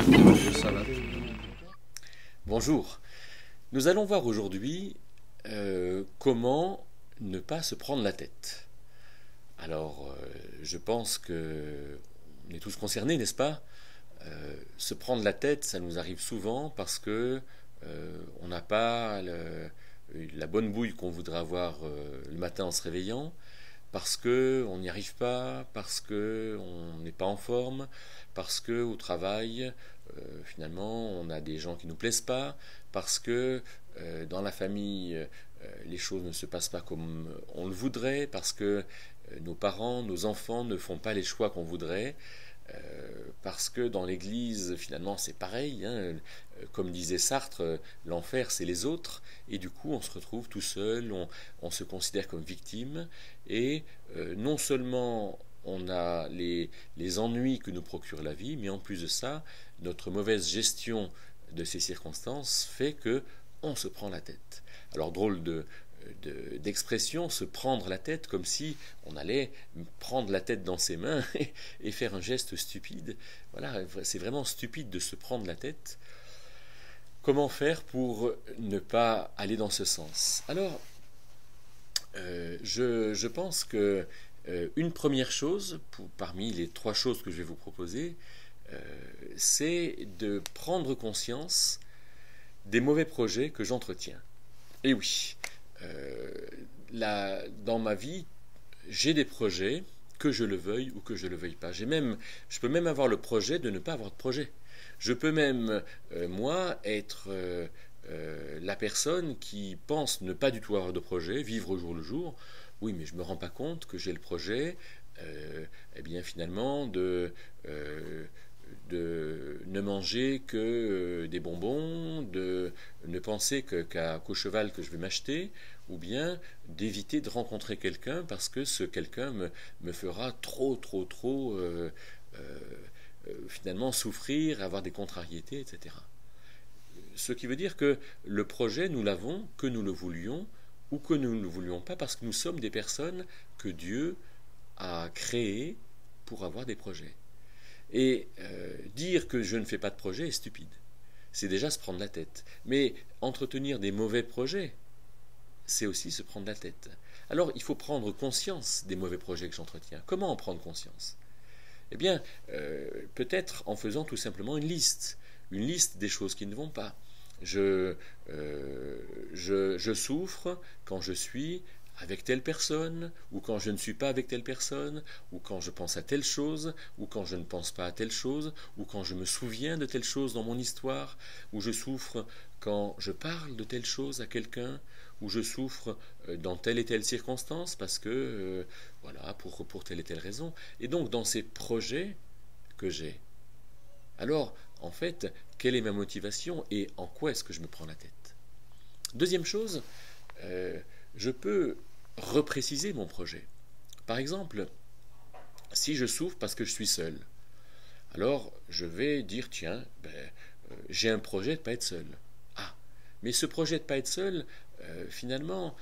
Ça va. Bonjour. Nous allons voir aujourd'hui comment ne pas se prendre la tête. Alors, je pense que on est tous concernés, n'est-ce pas? Se prendre la tête, ça nous arrive souvent parce que on n'a pas la bonne bouille qu'on voudrait avoir le matin en se réveillant, parce que on n'y arrive pas, parce que on n'est pas en forme, parce que au travail, finalement, on a des gens qui nous plaisent pas, parce que dans la famille, les choses ne se passent pas comme on le voudrait, parce que nos parents, nos enfants ne font pas les choix qu'on voudrait. Parce que dans l'Église, finalement, c'est pareil, hein. Comme disait Sartre, l'enfer, c'est les autres, et du coup, on se retrouve tout seul, on se considère comme victime, et non seulement on a les ennuis que nous procure la vie, mais en plus de ça, notre mauvaise gestion de ces circonstances fait que on se prend la tête. Alors, drôle d'expression, se prendre la tête, comme si on allait prendre la tête dans ses mains et faire un geste stupide. Voilà, c'est vraiment stupide de se prendre la tête. Comment faire pour ne pas aller dans ce sens? Alors, je pense que une première chose, parmi les trois choses que je vais vous proposer, c'est de prendre conscience des mauvais projets que j'entretiens. Et oui, dans ma vie, j'ai des projets, que je le veuille ou que je ne le veuille pas. Je peux même avoir le projet de ne pas avoir de projet. Je peux même, moi, être la personne qui pense ne pas du tout avoir de projet, vivre au jour le jour. Oui, mais je ne me rends pas compte que j'ai le projet, eh bien finalement, de ne manger que des bonbons, de ne penser qu'au cheval que je vais m'acheter, ou bien d'éviter de rencontrer quelqu'un parce que ce quelqu'un me fera trop, finalement souffrir, avoir des contrariétés, etc. Ce qui veut dire que le projet, nous l'avons, que nous le voulions ou que nous ne le voulions pas, parce que nous sommes des personnes que Dieu a créées pour avoir des projets. Et dire que je ne fais pas de projet est stupide. C'est déjà se prendre la tête. Mais entretenir des mauvais projets, c'est aussi se prendre la tête. Alors il faut prendre conscience des mauvais projets que j'entretiens. Comment en prendre conscience? Eh bien, peut-être en faisant tout simplement une liste des choses qui ne vont pas. Je souffre quand je suis avec telle personne, ou quand je ne suis pas avec telle personne, ou quand je pense à telle chose, ou quand je ne pense pas à telle chose, ou quand je me souviens de telle chose dans mon histoire, ou je souffre quand je parle de telle chose à quelqu'un, ou je souffre dans telle et telle circonstance, parce que, voilà, pour telle et telle raison. Et donc, dans ces projets que j'ai, alors, en fait, quelle est ma motivation et en quoi est-ce que je me prends la tête? Deuxième chose, je peux repréciser mon projet. Par exemple, si je souffre parce que je suis seul, alors je vais dire, tiens, j'ai un projet de ne pas être seul. Ah, mais ce projet de ne pas être seul, finalement,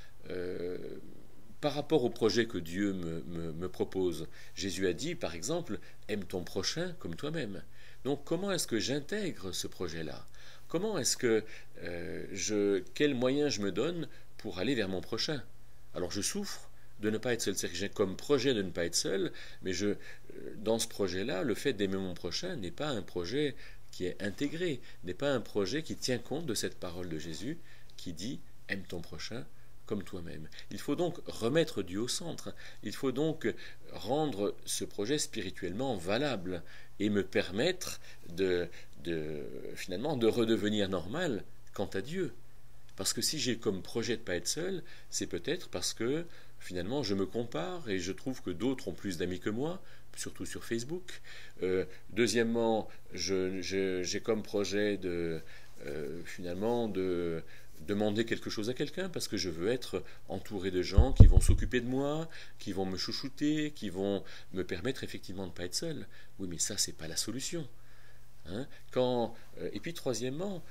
par rapport au projet que Dieu me propose, Jésus a dit, par exemple, aime ton prochain comme toi-même. Donc comment est-ce que j'intègre ce projet-là? Comment est-ce que quels moyens je me donne pour aller vers mon prochain? Alors je souffre de ne pas être seul, c'est-à-dire que j'ai comme projet de ne pas être seul, mais dans ce projet-là, le fait d'aimer mon prochain n'est pas un projet qui est intégré, n'est pas un projet qui tient compte de cette parole de Jésus qui dit aime ton prochain comme toi-même. Il faut donc remettre Dieu au centre. Il faut donc rendre ce projet spirituellement valable et me permettre finalement de redevenir normal quant à Dieu. Parce que si j'ai comme projet de ne pas être seul, c'est peut-être parce que finalement je me compare et je trouve que d'autres ont plus d'amis que moi, surtout sur Facebook. Deuxièmement, j'ai comme projet finalement de demander quelque chose à quelqu'un parce que je veux être entouré de gens qui vont s'occuper de moi, qui vont me chouchouter, qui vont me permettre effectivement de ne pas être seul. Oui, mais ça, c'est pas la solution. Hein. Et puis troisièmement,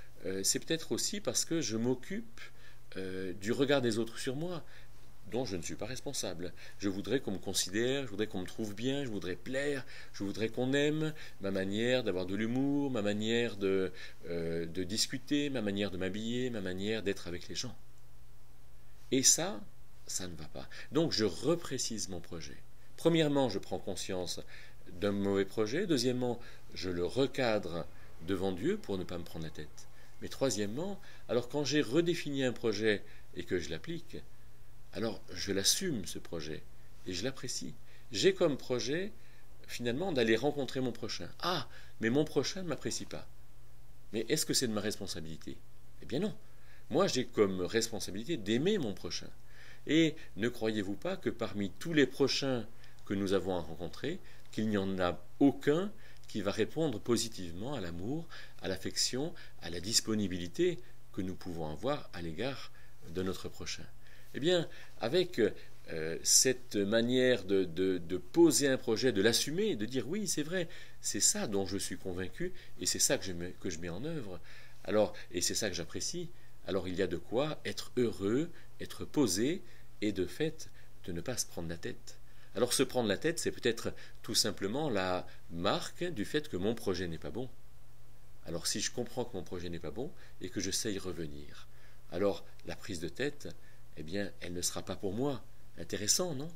c'est peut-être aussi parce que je m'occupe du regard des autres sur moi. dont je ne suis pas responsable. Je voudrais qu'on me considère, je voudrais qu'on me trouve bien, je voudrais plaire, je voudrais qu'on aime ma manière d'avoir de l'humour, ma manière de discuter, ma manière de m'habiller, ma manière d'être avec les gens. Et ça ne va pas. Donc je reprécise mon projet. Premièrement, je prends conscience d'un mauvais projet. Deuxièmement, je le recadre devant Dieu pour ne pas me prendre la tête. Mais troisièmement, alors quand j'ai redéfini un projet et que je l'applique, alors je l'assume ce projet et je l'apprécie. J'ai comme projet finalement d'aller rencontrer mon prochain. Ah, mais mon prochain ne m'apprécie pas. Mais est-ce que c'est de ma responsabilité? Eh bien non. Moi j'ai comme responsabilité d'aimer mon prochain. Et ne croyez-vous pas que parmi tous les prochains que nous avons à rencontrer, qu'il n'y en a aucun qui va répondre positivement à l'amour, à l'affection, à la disponibilité que nous pouvons avoir à l'égard de notre prochain. Eh bien, avec cette manière de poser un projet, de l'assumer, de dire oui, c'est vrai, c'est ça dont je suis convaincu et c'est ça que je mets en œuvre. Alors, et c'est ça que j'apprécie. Alors il y a de quoi être heureux, être posé et de fait de ne pas se prendre la tête. Alors se prendre la tête, c'est peut-être tout simplement la marque du fait que mon projet n'est pas bon. Alors si je comprends que mon projet n'est pas bon et que je sais y revenir, alors la prise de tête, eh bien, elle ne sera pas pour moi. Intéressant, non?